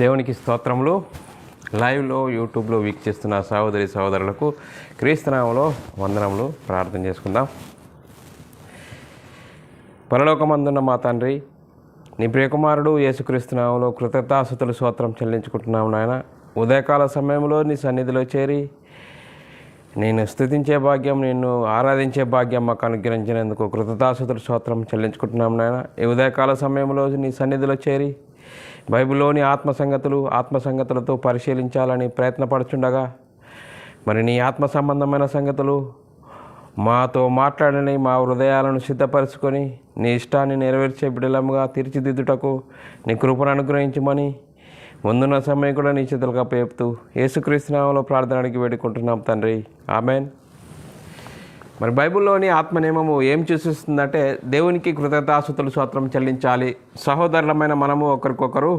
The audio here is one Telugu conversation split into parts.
దేవునికి స్తోత్రములు. లైవ్లో యూట్యూబ్లో వీక్షిస్తున్న సహోదరి సహోదరులకు క్రీస్తునామములో వందనములు. ప్రార్థన చేసుకుందాం. పరలోకమందున్న మా తండ్రి, నీ ప్రియకుమారుడు యేసుక్రీస్తునామములో కృతజ్ఞతాస్తుతులు స్తోత్రం చెల్లించుకుంటున్నాము నాయన. ఉదయకాల సమయంలో నీ సన్నిధిలో చేరి నేను స్తుతించే భాగ్యం, నిన్ను ఆరాధించే భాగ్యం మాకు అనుగ్రహించినందుకు కృతజ్ఞతాస్తుతులు స్తోత్రం చెల్లించుకుంటున్నాము నాయన. ఈ ఉదయకాల సమయంలో నీ సన్నిధిలో చేరి బైబిల్లోని ఆత్మసంగతులతో పరిశీలించాలని ప్రయత్నపడుచుండగా మరి నీ ఆత్మ సంబంధమైన సంగతులు మాతో మాట్లాడని మా హృదయాలను సిద్ధపరచుకొని నీ ఇష్టాన్ని నెరవేర్చే బిడలముగా తీర్చిదిద్దుటకు నీ కృపను అనుగ్రహించమని ముందున్న సమయం కూడా నీ చేతులుగా పేపుతూ యేసుక్రీస్తు నామములో ప్రార్థనకి వేడుకుంటున్నాం తండ్రి, ఆమెన్. మరి బైబిల్లోని ఆత్మ నియమము ఏం సూచిస్తుందంటే దేవునికి కృతజ్ఞతాస్తుతులు స్తోత్రం చెల్లించాలి, సహోదరులమైన మనము ఒకరికొకరు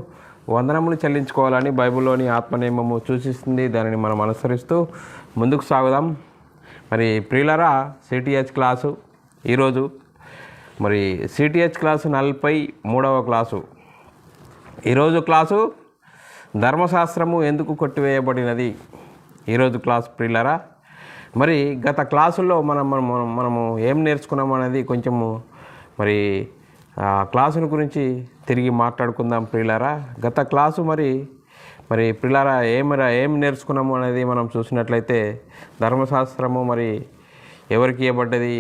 వందనములు చెల్లించుకోవాలని బైబిల్లోని ఆత్మ నియమము సూచిస్తుంది. దానిని మనం అనుసరిస్తూ ముందుకు సాగుదాం. మరి ప్రియులరా, సిటిహెచ్ క్లాసు ఈరోజు మరి సిటిహెచ్ క్లాసు 43వ క్లాసు. ఈరోజు క్లాసు ధర్మశాస్త్రము ఎందుకు కొట్టివేయబడినది. ఈరోజు క్లాసు ప్రియులరా, మరి గత క్లాసుల్లో మనము ఏం నేర్చుకున్నాము అనేది కొంచెము మరి క్లాసుల గురించి తిరిగి మాట్లాడుకుందాం ప్రియులారా. గత క్లాసు మరి ప్రియులారా ఏం నేర్చుకున్నాము అనేది మనం చూసినట్లయితే ధర్మశాస్త్రము మరి ఎవరికి ఇవ్వబడ్డది,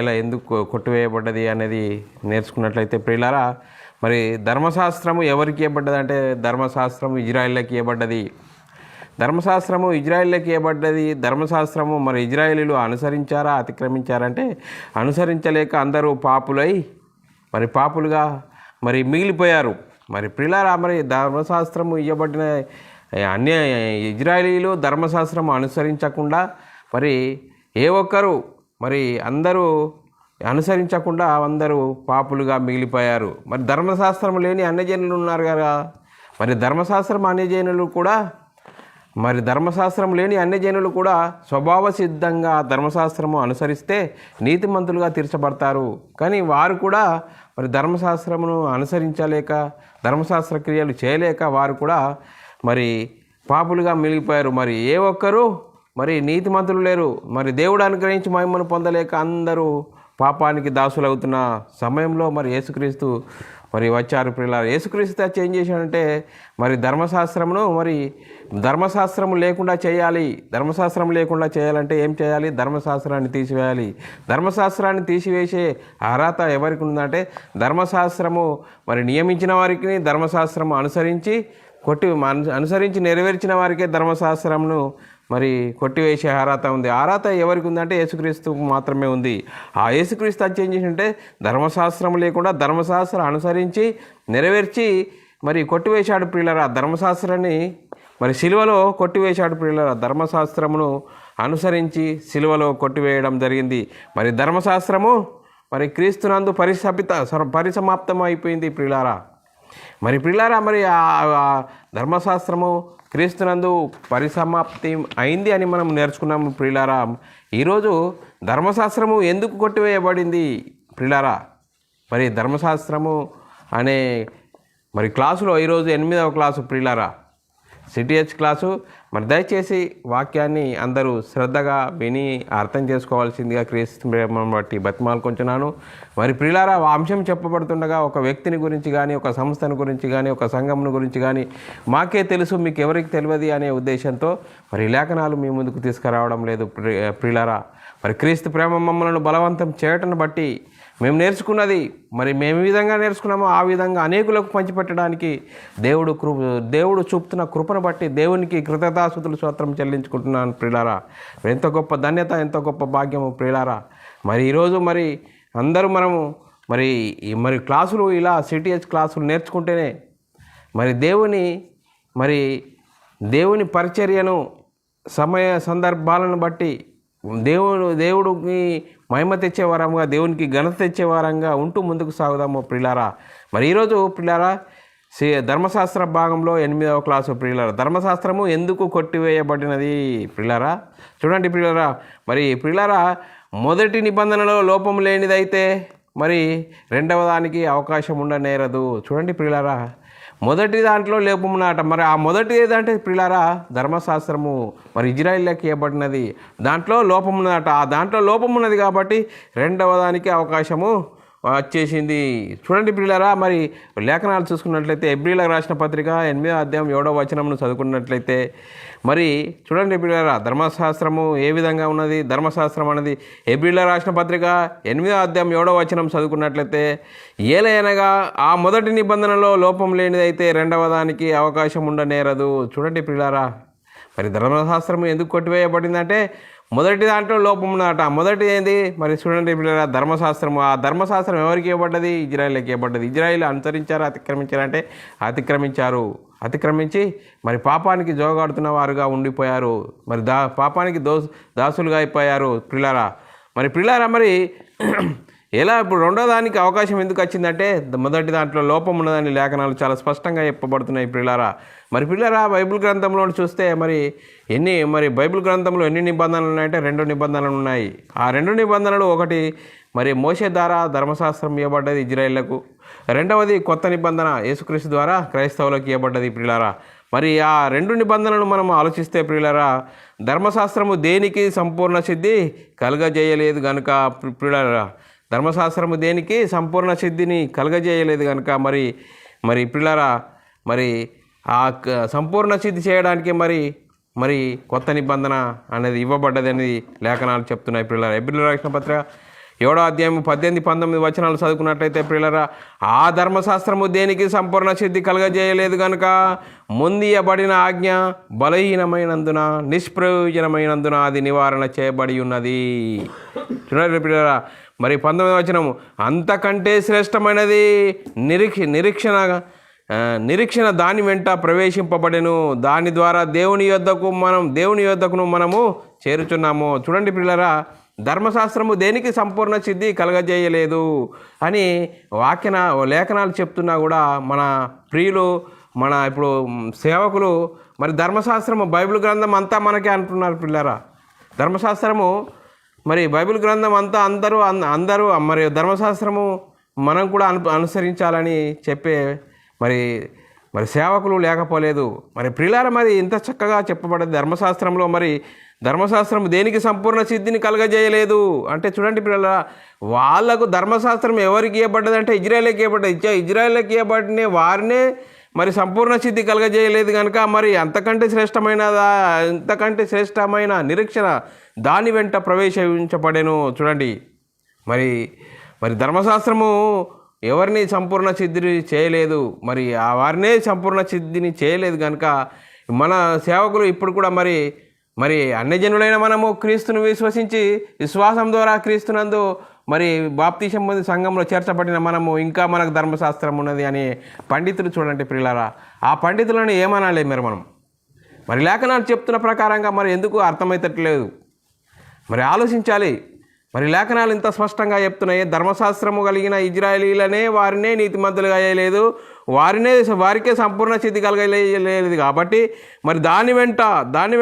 ఎలా ఎందుకు కొట్టివేయబడ్డది అనేది నేర్చుకున్నట్లయితే ప్రియులారా, మరి ధర్మశాస్త్రము ఎవరికి ఇవ్వబడ్డది అంటే ధర్మశాస్త్రము ఇజ్రాయిల్కి ఇవ్వబడ్డది. ధర్మశాస్త్రము ఇజ్రాయిల్కి ఇవ్వబడ్డది. ధర్మశాస్త్రము మరి ఇజ్రాయేలీలు అనుసరించారా, అతిక్రమించారంటే అనుసరించలేక అందరూ పాపులుగా మరి మిగిలిపోయారు. మరి ప్రియులారా, మరి ధర్మశాస్త్రము ఇవ్వబడిన అన్య ఇజ్రాయేలీలు ధర్మశాస్త్రము అనుసరించకుండా మరి ఏ ఒక్కరు మరి అందరూ అనుసరించకుండా అందరూ పాపులుగా మిగిలిపోయారు. మరి ధర్మశాస్త్రం లేని అన్యజనులు ఉన్నారు కదా. మరి ధర్మశాస్త్రం లేని అన్యజనులు కూడా స్వభావ సిద్ధంగా ధర్మశాస్త్రము అనుసరిస్తే నీతిమంతులుగా తీర్చబడతారు. కానీ వారు కూడా మరి ధర్మశాస్త్రమును అనుసరించలేక, ధర్మశాస్త్ర క్రియలు చేయలేక వారు కూడా మరి పాపులుగా మిగిలిపోయారు. మరి ఏ ఒక్కరు మరి నీతిమంతులు లేరు. మరి దేవుడు అనుగ్రహించి మహిమను పొందలేక అందరూ పాపానికి దాసులవుతున్న సమయంలో మరి యేసుక్రీస్తు మరి వచ్చారు ప్రియులారా. యేసుక్రీస్తు చేంజ్ చేశాడంటే మరి ధర్మశాస్త్రము లేకుండా చేయాలి. ధర్మశాస్త్రం లేకుండా చేయాలంటే ఏం చేయాలి? ధర్మశాస్త్రాన్ని తీసివేయాలి. ధర్మశాస్త్రాన్ని తీసివేసే అర్హత ఎవరికి ఉందంటే ధర్మశాస్త్రము మరి నియమించిన వారికి, ధర్మశాస్త్రము అనుసరించి నెరవేర్చిన వారికే ధర్మశాస్త్రమును మరి కొట్టివేసే అర్హత ఉంది. అర్హత ఎవరికి ఉందంటే యేసుక్రీస్తుకు మాత్రమే ఉంది. ఆ యేసుక్రీస్తు చేంజ్ చేసింటే ధర్మశాస్త్రం లేకుండా ధర్మశాస్త్రం అనుసరించి నెరవేర్చి మరి కొట్టివేశాడు ప్రియులరా. ధర్మశాస్త్రాన్ని మరి సిలువలో కొట్టివేశాడు ప్రియులరా. ధర్మశాస్త్రమును అనుసరించి సిలువలో కొట్టివేయడం జరిగింది. మరి ధర్మశాస్త్రము మరి క్రీస్తునందు పరిసమాప్తం అయిపోయింది ప్రియులారా. మరి ప్రియులారా, మరి ఆ ధర్మశాస్త్రము క్రీస్తునందు పరిసమాప్తి అయింది అని మనం నేర్చుకున్నాము ప్రియులారా. ఈరోజు ధర్మశాస్త్రము ఎందుకు కొట్టివేయబడింది ప్రియులారా. మరి ధర్మశాస్త్రము అనే మరి క్లాసులో ఈరోజు 8వ క్లాసు ప్రియులారా, సిటిహెచ్ క్లాసు. మరి దయచేసి వాక్యాన్ని అందరూ శ్రద్ధగా విని అర్థం చేసుకోవాల్సిందిగా క్రీస్తు ప్రేమను బట్టి బతిమాలుకొంచున్నాను. మరి ప్రియులారా, అంశం చెప్పబడుతుండగా ఒక వ్యక్తిని గురించి కానీ, ఒక సంస్థను గురించి కానీ, ఒక సంఘమును గురించి కానీ మాకే తెలుసు, మీకు ఎవరికి తెలియదు అనే ఉద్దేశంతో మరి లేఖనాలు మీ ముందుకు తీసుకురావడం లేదు ప్రియులారా. మరి క్రీస్తు ప్రేమ మమ్మలను బలవంతం చేయటం బట్టి మేము నేర్చుకున్నది మరి మేము విధంగా నేర్చుకున్నామో ఆ విధంగా అనేకులకు పంచిపెట్టడానికి దేవుడు చూపుతున్న కృపను బట్టి దేవునికి కృతజ్ఞతాస్తుతులు స్తోత్రం చెల్లించుకుంటున్నాను ప్రియులారా. ఎంత గొప్ప ధన్యత, ఎంత గొప్ప భాగ్యము ప్రియులారా. మరి ఈరోజు మరి అందరూ మనము మరి క్లాసులు ఇలా సిటిహెచ్ క్లాసులు నేర్చుకుంటేనే మరి దేవుని పరిచర్యను సమయ సందర్భాలను బట్టి దేవుడికి మహిమ తెచ్చే వారంగా, దేవునికి ఘనత తెచ్చే వారంగా ఉంటూ ముందుకు సాగుదాము ప్రియులారా. మరి ఈరోజు ప్రియులారా, ధర్మశాస్త్ర భాగంలో 8వ క్లాసు ప్రియులారా, ధర్మశాస్త్రము ఎందుకు కొట్టివేయబడినది ప్రియులారా. చూడండి ప్రియులారా, మరి ప్రియులారా, మొదటి నిబంధనలో లోపం లేనిదైతే మరి రెండవ దానికి అవకాశం ఉండనేరదు. చూడండి ప్రియులారా, మొదటి దాంట్లో లోపమున్నదట. మరి ఆ మొదటి ఏదంటే ప్రియులారా ధర్మశాస్త్రము మరి ఇజ్రాయిల్లోకి ఇవ్వబడినది, దాంట్లో లోపమున్నదట. ఆ దాంట్లో లోపమున్నది కాబట్టి రెండవ దానికి అవకాశము వచ్చేసింది. చూడండి ప్రియులారా, మరి లేఖనాలు చూసుకున్నట్లయితే హెబ్రీయులకు రాసిన పత్రిక 8వ అధ్యాయం 7వ వచనంను చదువుకున్నట్లయితే మరి చూడండి ప్రియులారా ధర్మశాస్త్రము ఏ విధంగా ఉన్నది. ధర్మశాస్త్రం అనేది హెబ్రీయులకు రాసిన పత్రిక 8వ అధ్యాయం 7వ వచనం చదువుకున్నట్లయితే ఏలయనగా ఆ మొదటి నిబంధనలో లోపం లేనిదైతే రెండవ దానికి అవకాశం ఉండనేరదు. చూడండి ప్రియులారా, మరి ధర్మశాస్త్రం ఎందుకు కొట్టివేయబడిందంటే మొదటి దాంట్లో లోపం ఉన్నదట. మొదటి ఏంది మరి చూడండి పిల్లల ధర్మశాస్త్రము. ఆ ధర్మశాస్త్రం ఎవరికి ఇవ్వబడ్డది? ఇజ్రాయిల్కి ఇవ్వబడ్డది. ఇజ్రాయిల్ అనుసరించారు, అతిక్రమించారంటే అతిక్రమించారు. అతిక్రమించి మరి పాపానికి జోగాడుతున్న వారుగా ఉండిపోయారు. మరి పాపానికి దాసులుగా అయిపోయారు ప్రిలారా. మరి ఎలా ఇప్పుడు రెండో దానికి అవకాశం ఎందుకు వచ్చిందంటే మొదటి దాంట్లో లోపం ఉన్నదని లేఖనాలు చాలా స్పష్టంగా చెప్పబడుతున్నాయి ప్రిలారా. మరి ప్రిలారా బైబిల్ గ్రంథంలో చూస్తే మరి బైబిల్ గ్రంథంలో ఎన్ని నిబంధనలు ఉన్నాయంటే 2 నిబంధనలు ఉన్నాయి. ఆ 2 నిబంధనలు ఒకటి మరి మోషే ద్వారా ధర్మశాస్త్రం ఇవ్వబడ్డది ఇజ్రాయిళ్లకు, రెండవది కొత్త నిబంధన యేసుక్రీస్తు ద్వారా క్రైస్తవులకు ఇవ్వబడ్డది ప్రిలారా. మరి ఆ 2 నిబంధనలను మనం ఆలోచిస్తే ప్రియులారా ధర్మశాస్త్రము దేనికి సంపూర్ణ సిద్ధి కలుగజేయలేదు కనుక ప్రియులారా, ధర్మశాస్త్రము దేనికి సంపూర్ణ సిద్ధిని కలుగజేయలేదు కనుక మరి ప్రియులారా మరి ఆ సంపూర్ణ సిద్ధి చేయడానికి మరి కొత్త నిబంధన అనేది ఇవ్వబడ్డది అనేది లేఖనాలు చెప్తున్నాయి ప్రియులారా. హెబ్రీయులకు రాసిన పత్రిక 7వ అధ్యాయం 18-19 వచనాలు చదువుకున్నట్లయితే ప్రియులారా ఆ ధర్మశాస్త్రము దేనికి సంపూర్ణ సిద్ధి కలుగజేయలేదు కనుక ముందియబడిన ఆజ్ఞ బలహీనమైనందున నిష్ప్రయోజనమైనందున అది నివారణ చేయబడి ఉన్నది. చూడండి ప్రియులారా, మరి 19వ వచనము అంతకంటే శ్రేష్టమైనది నిరీక్షణ దాని వెంట ప్రవేశింపబడెను, దాని ద్వారా దేవుని యొద్దకును మనము చేరుచున్నాము. చూడండి ప్రియులారా, ధర్మశాస్త్రము దేనికి సంపూర్ణ సిద్ధి కలగజేయలేదు అని లేఖనాలు చెప్తున్నా కూడా మన ప్రియులు ఇప్పుడు సేవకులు మరి ధర్మశాస్త్రము బైబిల్ గ్రంథం అంతా మనకే అంటున్నారు పిల్లరా. ధర్మశాస్త్రము మరి బైబిల్ గ్రంథం అంతా అందరూ మరి ధర్మశాస్త్రము మనం కూడా అనుసరించాలని చెప్పే మరి సేవకులు లేకపోలేదు. మరి ప్రియులారా మరి ఇంత చక్కగా చెప్పబడ్డది ధర్మశాస్త్రంలో. మరి ధర్మశాస్త్రం దేనికి సంపూర్ణ సిద్ధిని కలగజేయలేదు అంటే చూడండి ప్రియులారా, వాళ్ళకు ధర్మశాస్త్రం ఎవరికి ఇవ్వబడ్డది అంటే ఇజ్రాయిల్కి ఇవ్వబడ్డది. ఇజ్రాయిల్కి ఇవ్వబడిన వారినే మరి సంపూర్ణ సిద్ధి కలగజేయలేదు కనుక మరి అంతకంటే శ్రేష్టమైన నిరీక్షణ దాని వెంట ప్రవేశించబడేను. చూడండి మరి ధర్మశాస్త్రము ఎవరిని సంపూర్ణ సిద్ధిని చేయలేదు, మరి ఆ వారినే సంపూర్ణ సిద్ధిని చేయలేదు కనుక మన సేవకులు ఇప్పుడు కూడా మరి అన్యజనులైన మనము క్రీస్తును విశ్వసించి విశ్వాసం ద్వారా క్రీస్తునందు మరి బాప్తీసం పొంది సంఘంలో చేర్చబడిన మనము ఇంకా మనకు ధర్మశాస్త్రం ఉన్నది అని పండితులు చూడండి ప్రియులారా. ఆ పండితులను ఏమనాలి మరి లేఖనాలు చెప్తున్న ప్రకారంగా మరి ఎందుకు అర్థమవుతట్లేదు మరి ఆలోచించాలి. మరి లేఖనాలు ఇంత స్పష్టంగా చెప్తున్నాయి, ధర్మశాస్త్రము కలిగిన ఇజ్రాయేలీలనే వారినే నీతిమంతులుగా చేయలేదు, వారికే సంపూర్ణ సిద్ధి కలగలేదు కాబట్టి మరి దాని వెంట దాని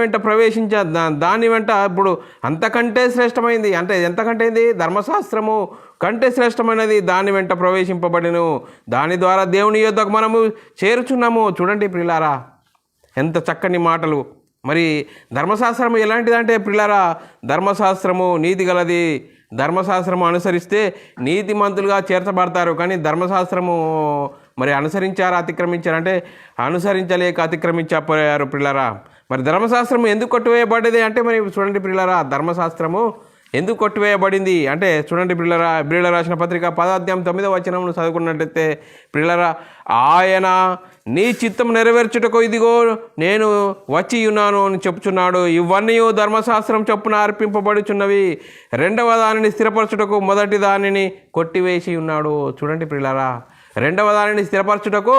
వెంట ఇప్పుడు అంతకంటే శ్రేష్టమైంది అంటే ఎంతకంటే ధర్మశాస్త్రము కంటే శ్రేష్టమైనది దాని వెంట ప్రవేశింపబడిను, దాని ద్వారా దేవుని యొద్దకు మనము చేరుచున్నాము. చూడండి ప్రియులారా ఎంత చక్కని మాటలు. మరి ధర్మశాస్త్రము ఎలాంటిదంటే ప్రియులారా, ధర్మశాస్త్రము నీతి గలది, ధర్మశాస్త్రము అనుసరిస్తే నీతిమంతులుగా చేర్చబడతారు. కానీ ధర్మశాస్త్రము మరి అతిక్రమించారంటే అనుసరించలేక అతిక్రమించపోయారు ప్రియులారా. మరి ధర్మశాస్త్రము ఎందుకు కొట్టివేయబడ్డది అంటే మరి చూడండి ప్రియులారా, ధర్మశాస్త్రము ఎందుకు కొట్టివేయబడింది అంటే చూడండి ప్రియులారా, హెబ్రీయులకు రాసిన పత్రిక 10వ అధ్యాయం 9వ వచనమును చదువుకున్నట్లయితే ప్రియులారా ఆయన నీ చిత్తం నెరవేర్చుటకు ఇదిగో నేను వచ్చి ఉన్నాను అని చెప్పుచున్నాడు, ఇవన్నీ ధర్మశాస్త్రం చొప్పున అర్పింపబడుచున్నవి, రెండవ దానిని స్థిరపరచుటకు మొదటి దానిని కొట్టివేసి ఉన్నాడు. చూడండి ప్రియులారా, రెండవ దానిని స్థిరపరచుటకు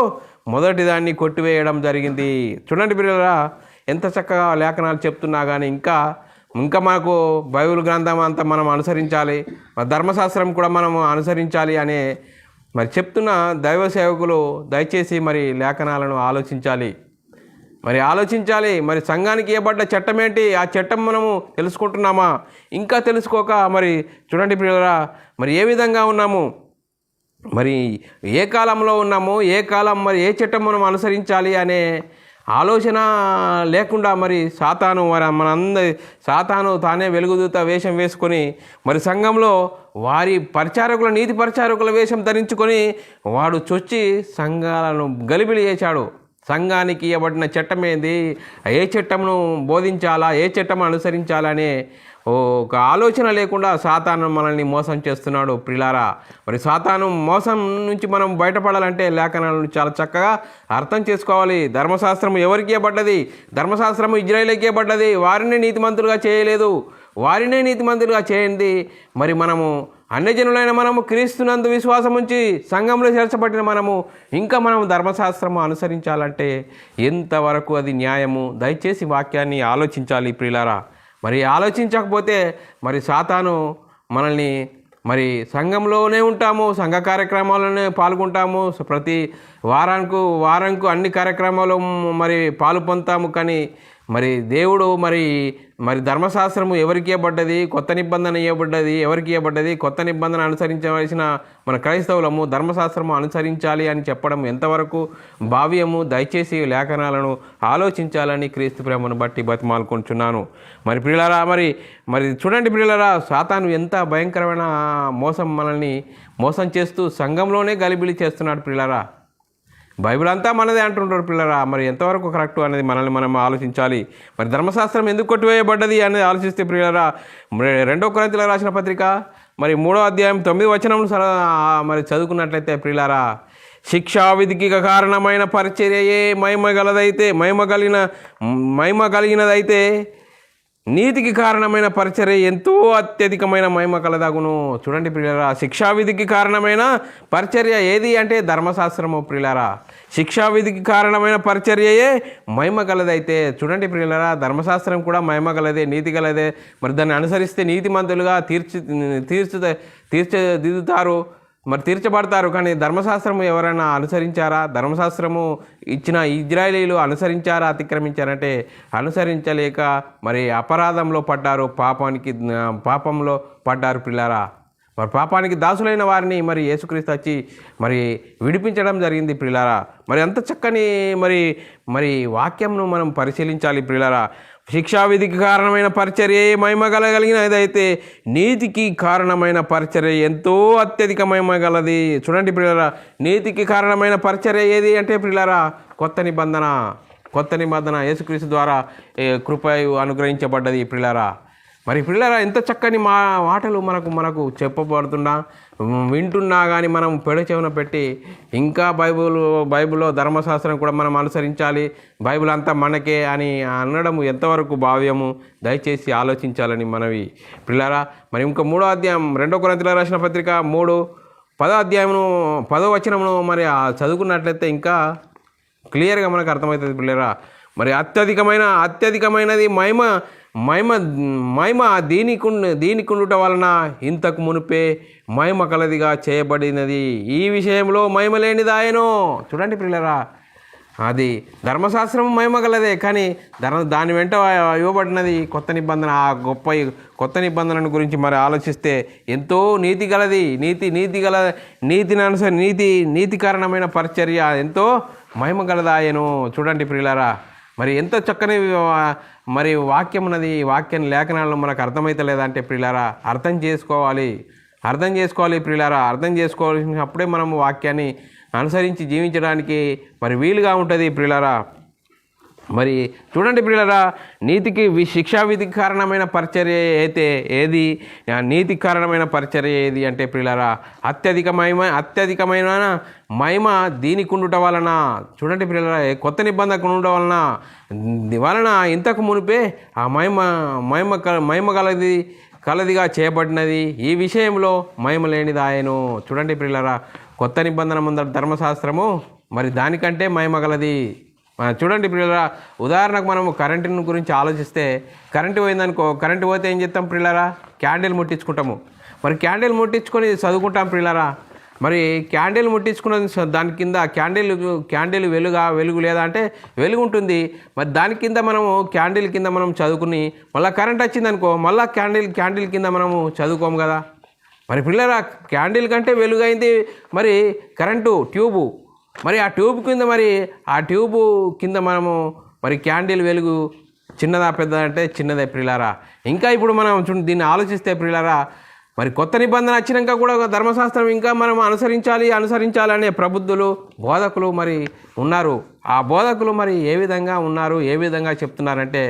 మొదటి దాన్ని కొట్టివేయడం జరిగింది. చూడండి ప్రియులారా ఎంత చక్కగా లేఖనాలు చెప్తున్నా కానీ ఇంకా మనకు బైబిల్ గ్రంథం అంతా మనం అనుసరించాలి, ధర్మశాస్త్రం కూడా మనము అనుసరించాలి అనే మరి చెప్తున్న దైవ సేవకులు దయచేసి మరి లేఖనాలను ఆలోచించాలి. మరి సంఘానికి ఇవ్వబడ్డ చట్టం ఏంటి, ఆ చట్టం మనము తెలుసుకుంటున్నామా? ఇంకా తెలుసుకోక మరి చూడండి ప్రియులారా మరి ఏ విధంగా ఉన్నాము. మరి ఏ కాలంలో ఉన్నామో, ఏ కాలం మరి ఏ చట్టం మనం అనుసరించాలి అనే ఆలోచన లేకుండా మరి సాతాను సాతాను తానే వెలుగుదూత వేషం వేసుకొని మరి సంఘంలో వారి పరిచారకుల నీతి పరిచారకుల వేషం ధరించుకొని వాడు చొచ్చి సంఘాలను గలిబిలి చేశాడు. సంఘానికి ఇవ్వబడిన చట్టం ఏంది, ఏ చట్టంను బోధించాలా, ఏ చట్టం అనుసరించాలనే ఒక ఆలోచన లేకుండా సాతాను మనల్ని మోసం చేస్తున్నాడు ప్రియులారా. మరి సాతాను మోసం నుంచి మనం బయటపడాలంటే లేఖనాలను చాలా చక్కగా అర్థం చేసుకోవాలి. ధర్మశాస్త్రం ఎవరికి ఇవ్వబడ్డది? ధర్మశాస్త్రం ఇజ్రాయేలుకే ఇవ్వబడ్డది. వారినే నీతిమంతులుగా చేయలేదు, వారినే నీతిమంతులుగా చేయండి. మరి మనము అన్యజనులైన మనము క్రీస్తునందు విశ్వాసం ఉంచి సంఘంలో చేర్చబడిన మనము ఇంకా మనం ధర్మశాస్త్రము అనుసరించాలంటే ఎంతవరకు అది న్యాయము? దయచేసి వాక్యాన్ని ఆలోచించాలి ప్రియులారా. మరి ఆలోచించకపోతే మరి సాతాను మనల్ని మరి సంఘంలోనే ఉంటాము, సంఘ కార్యక్రమాల్లోనే పాల్గొంటాము, ప్రతి వారానికి అన్ని కార్యక్రమాలు మరి పాలు పొందుతాము. కానీ మరి దేవుడు మరి ధర్మశాస్త్రము ఎవరికి ఇవ్వబడ్డది? కొత్త నిబంధన ఇవ్వబడ్డది. ఎవరికి ఇవ్వబడ్డది? కొత్త నిబంధన అనుసరించవలసిన మన క్రైస్తవులము ధర్మశాస్త్రము అనుసరించాలి అని చెప్పడం ఎంతవరకు భావ్యము? దయచేసి లేఖనాలను ఆలోచించాలని క్రీస్తు ప్రేమను బట్టి బతిమాలుకుంటున్నాను. మరి ప్రియులారా, మరి చూడండి ప్రియులారా, సాతాను ఎంత భయంకరమైన మనల్ని మోసం చేస్తూ సంఘంలోనే గలిబిలి చేస్తున్నాడు ప్రియులారా. బైబిల్ అంతా మనదే అంటుంటారు పిల్లరా. మరి ఎంతవరకు కరెక్టు అనేది మనల్ని మనం ఆలోచించాలి. మరి ధర్మశాస్త్రం ఎందుకు కొట్టివేయబడ్డది అనేది ఆలోచిస్తే ప్రియులరా, 2 కొరింథీయులకు రాసిన పత్రిక మరి 3వ అధ్యాయం 9వ వచనం మరి చదువుకున్నట్లయితే ప్రియులారా, శిక్షావిధికి కారణమైన పరిచర్యయే మహిమ కలిగినదైతే నీతికి కారణమైన పరిచర్య ఎంతో అత్యధికమైన మహిమ కలదగును. చూడండి ప్రియులారా, శిక్షావిధికి కారణమైన పరిచర్య ఏది అంటే ధర్మశాస్త్రము ప్రియులారా. శిక్షావిధికి కారణమైన పరిచర్యయే మహిమ కలదైతే చూడండి ప్రియులారా, ధర్మశాస్త్రం కూడా మహిమ కలదే, నీతి కలదే. మరి దాన్ని అనుసరిస్తే నీతిమంతులుగా తీర్చిదిద్దుతారు, మరి తీర్చబడతారు. కానీ ధర్మశాస్త్రము ఎవరైనా అనుసరించారా? ధర్మశాస్త్రము ఇచ్చిన ఇజ్రాయేలీలు అనుసరించారా? అతిక్రమించారంటే అనుసరించలేక మరి అపరాధంలో పడ్డారు, పాపంలో పడ్డారు పిల్లారా. మరి పాపానికి దాసులైన వారిని మరి యేసుక్రీస్తు వచ్చి మరి విడిపించడం జరిగింది ప్రియులారా. మరి అంత చక్కని మరి వాక్యంను మనం పరిశీలించాలి ప్రియులారా. శిక్షావిధికి కారణమైన పరిచర్య మహిమ కలిగినదైతే నీతికి కారణమైన పరిచర్య ఎంతో అత్యధిక మహిమ గలది. చూడండి ప్రియులారా, నీతికి కారణమైన పరిచర్య ఏది అంటే ప్రియులారా, కొత్త నిబంధన యేసుక్రీస్తు ద్వారా కృపయు అనుగ్రహించబడ్డది ప్రియులారా. మరి పిల్లరా, ఎంత చక్కని మాటలు మనకు చెప్పబడుతున్నా వింటున్నా కానీ మనం చెవున పెట్టి ఇంకా బైబిల్లో ధర్మశాస్త్రం కూడా మనం అనుసరించాలి, బైబిల్ అంతా మనకే అని అనడం ఎంతవరకు భావ్యము? దయచేసి ఆలోచించాలని మనవి పిల్లరా. మరి ఇంకా 3వ అధ్యాయం 2 కొరింథీయులకు రాసిన పత్రిక 3:10 అధ్యాయమును 10వ వచనమును మరి చదువుకున్నట్లయితే ఇంకా క్లియర్గా మనకు అర్థమవుతుంది పిల్లరా. మరి అత్యధికమైనది మహిమ దీనికుండుట వలన ఇంతకు మునిపే మహిమ కలదిగా చేయబడినది, ఈ విషయంలో మహిమ లేనిదాయనో. చూడండి పిల్లరా, అది ధర్మశాస్త్రం మహిమ గలదే, కానీ దాని వెంట ఇవ్వబడినది కొత్త నిబంధన. ఆ గొప్ప కొత్త నిబంధనను గురించి మరి ఆలోచిస్తే ఎంతో నీతి గలది, నీతి కారణమైన పరిచర్య ఎంతో మహిమ గలదాయను. చూడండి ప్రియులారా, మరి ఎంత చక్కని మరి వాక్యం ఉన్నది. వాక్యం లేఖనాలను మనకు అర్థమవుతలేదంటే ప్రియులారా, అర్థం చేసుకోవాలి ప్రియులారా. అర్థం చేసుకోవాల్సినప్పుడే మనం వాక్యాన్ని అనుసరించి జీవించడానికి మరి వీలుగా ఉంటుంది ప్రియులారా. మరి చూడండి ప్రియులారా, నీతికి శిక్షావిధికి కారణమైన పరిచర్య అయితే ఏది? నీతికి కారణమైన పరిచర్య ఏది అంటే ప్రియులారా, అత్యధికమైన మహిమ దీనికుండుట వలన. చూడండి ప్రియులారా, కొత్త నిబంధన ఉండటం వలన ఇంతకు మునిపే ఆ మహిమ కలదిగా చేయబడినది, ఈ విషయంలో మహిమ లేనిదాయను. చూడండి ప్రియులారా, కొత్త నిబంధన ముందర ధర్మశాస్త్రము మరి దానికంటే మహిమ గలది. చూడండి ప్రియులారా, ఉదాహరణకు మనము కరెంటు గురించి ఆలోచిస్తే, కరెంటు పోయిందనుకో, కరెంటు పోతే ఏం చేస్తాం ప్రియులారా? క్యాండిల్ ముట్టించుకుంటాము. మరి క్యాండిల్ ముట్టించుకొని చదువుకుంటాం ప్రియులారా. మరి క్యాండిల్ ముట్టించుకున్న దాని కింద క్యాండిల్ వెలుగు లేదా అంటే వెలుగు ఉంటుంది. మరి దాని కింద మనము క్యాండిల్ కింద మనం చదువుకుని మళ్ళీ కరెంట్ వచ్చిందనుకో, మళ్ళీ క్యాండిల్ కింద మనము చదువుకోము కదా. మరి పిల్లరా క్యాండిల్ కంటే వెలుగైంది మరి కరెంటు ట్యూబు. మరి ఆ ట్యూబ్ కింద ఆ ట్యూబు కింద మనము మరి క్యాండిల్ వెలుగు చిన్నదా పెద్దదా అంటే చిన్నదే ప్రియులారా. ఇంకా ఇప్పుడు మనం దీన్ని ఆలోచిస్తే ప్రియులారా, మరి కొత్త నిబంధన వచ్చినాక కూడా ధర్మశాస్త్రం ఇంకా మనం అనుసరించాలి అనే ప్రబుద్ధులు బోధకులు మరి ఉన్నారు. ఆ బోధకులు మరి ఏ విధంగా ఉన్నారు, ఏ విధంగా చెప్తున్నారంటే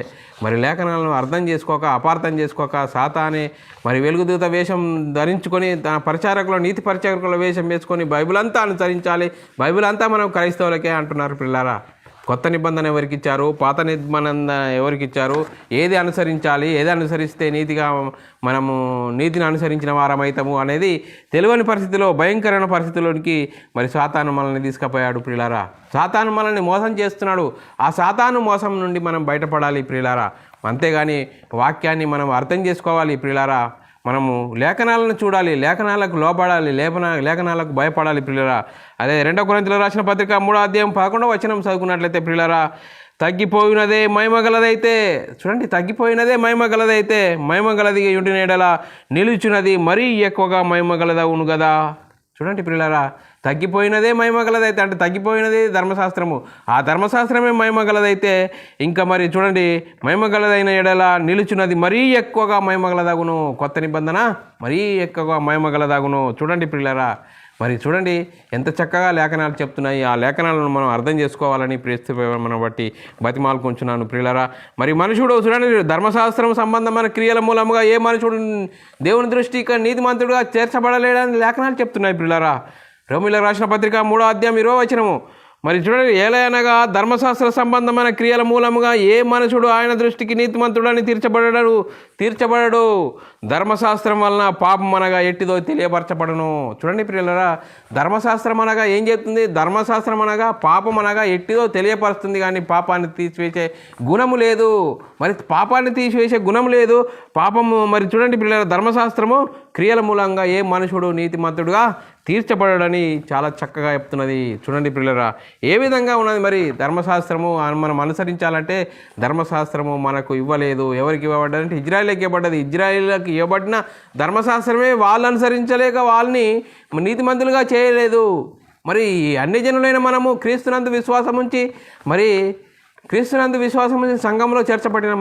మరి లేఖనాలను అర్థం చేసుకోక, అపార్థం చేసుకోక సాతానే మరి వెలుగుదూత వేషం ధరించుకొని తన పరిచారకుల నీతి పరిచారకుల వేషం వేసుకొని బైబిల్ అంతా అనుసరించాలి, బైబిల్ అంతా మనం క్రైస్తవులకే అంటున్నారు పిల్లారా. కొత్త నిబంధన ఎవరికి ఇచ్చారు, పాత నిబంధన ఎవరికి ఇచ్చారు, ఏది అనుసరించాలి, ఏది అనుసరిస్తే నీతిగా మనము నీతిని అనుసరించిన వారమైతాము అనేది తెలియని పరిస్థితిలో, భయంకరమైన పరిస్థితిలోనికి మరి సాతాను మనల్ని తీసుకుపోయాడు ప్రియులారా. సాతాను మనల్ని మోసం చేస్తున్నాడు. ఆ సాతాను మోసం నుండి మనం బయటపడాలి ప్రియులారా. అంతేగాని వాక్యాన్ని మనం అర్థం చేసుకోవాలి ప్రియులారా. మనము లేఖనాలను చూడాలి, లేఖనాలకు లోపడాలి, లేఖనాలకు భయపడాలి ప్రియులారా. అదే 2 కొరింథీయులకు రాసిన పత్రిక 3వ అధ్యాయం 11వ వచనం చదువుకున్నట్లయితే ప్రియులారా, తగ్గిపోయినదే మహిమగలదైతే, చూడండి, తగ్గిపోయినదే మహిమగలదైతే మహిమగలది ఉండిన ఎడల నిలుచున్నది మరీ ఎక్కువగా మహిమగలదవును కదా. చూడండి ప్రియులారా, తగ్గిపోయినదే మహిమగలదైతే అంటే తగ్గిపోయినది ధర్మశాస్త్రము, ఆ ధర్మశాస్త్రమే మహిమగలదైతే ఇంకా మరి చూడండి మహిమగలదైన ఎడల నిలుచున్నది మరీ ఎక్కువగా మహిమగలదగును. కొత్త నిబంధన మరీ ఎక్కువగా మహిమగలదగును. చూడండి ప్రియులారా, మరి చూడండి ఎంత చక్కగా లేఖనాలు చెప్తున్నాయి. ఆ లేఖనాలను మనం అర్థం చేసుకోవాలని మనం బట్టి బతిమాలుకుంటున్నాను ప్రియులారా. మరి మనుషుడు చూడండి ధర్మశాస్త్రం సంబంధమైన క్రియల మూలముగా ఏ మనుషుడు దేవుని దృష్టికి నీతిమంతుడుగా చేర్చబడలేడని లేఖనాలు చెప్తున్నాయి ప్రియులారా. రోమీయులకు రాసిన పత్రిక 3వ అధ్యాయం 20వ వచనము. మరి చూడండి, ఏలయనగా ధర్మశాస్త్ర సంబంధమైన క్రియల మూలముగా ఏ మనుషుడు ఆయన దృష్టికి నీతిమంతుడని తీర్చబడడు. ధర్మశాస్త్రం వలన పాపం అనగా ఎట్టిదో తెలియపరచబడను. చూడండి ప్రియులారా, ధర్మశాస్త్రం అనగా ఏం చెప్తుంది? ధర్మశాస్త్రం అనగా పాపం అనగా ఎట్టిదో తెలియపరుస్తుంది, కానీ పాపాన్ని తీసివేసే గుణము లేదు. మరి పాపాన్ని తీసివేసే గుణం లేదు, పాపము. మరి చూడండి ప్రియులారా, ధర్మశాస్త్రము క్రియల మూలంగా ఏ మనుషుడు నీతిమంతుడుగా తీర్చబడని చాలా చక్కగా చెప్తున్నది. చూడండి ప్రియులారా, ఏ విధంగా ఉన్నది మరి ధర్మశాస్త్రము మనం అనుసరించాలంటే ధర్మశాస్త్రము మనకు ఇవ్వలేదు. ఎవరికి ఇవ్వబడ్డదంటే ఇజ్రాయేలుకి ఇవ్వబడ్డది. ఇజ్రాయేలుకి ఇవ్వబడిన ధర్మశాస్త్రమే వాళ్ళు అనుసరించలేక వాళ్ళని నీతిమంతులుగా చేయలేదు. మరి అన్ని జనులైన మనము క్రీస్తునందు విశ్వాసం ఉంచి సంఘంలో చేర్చబడిన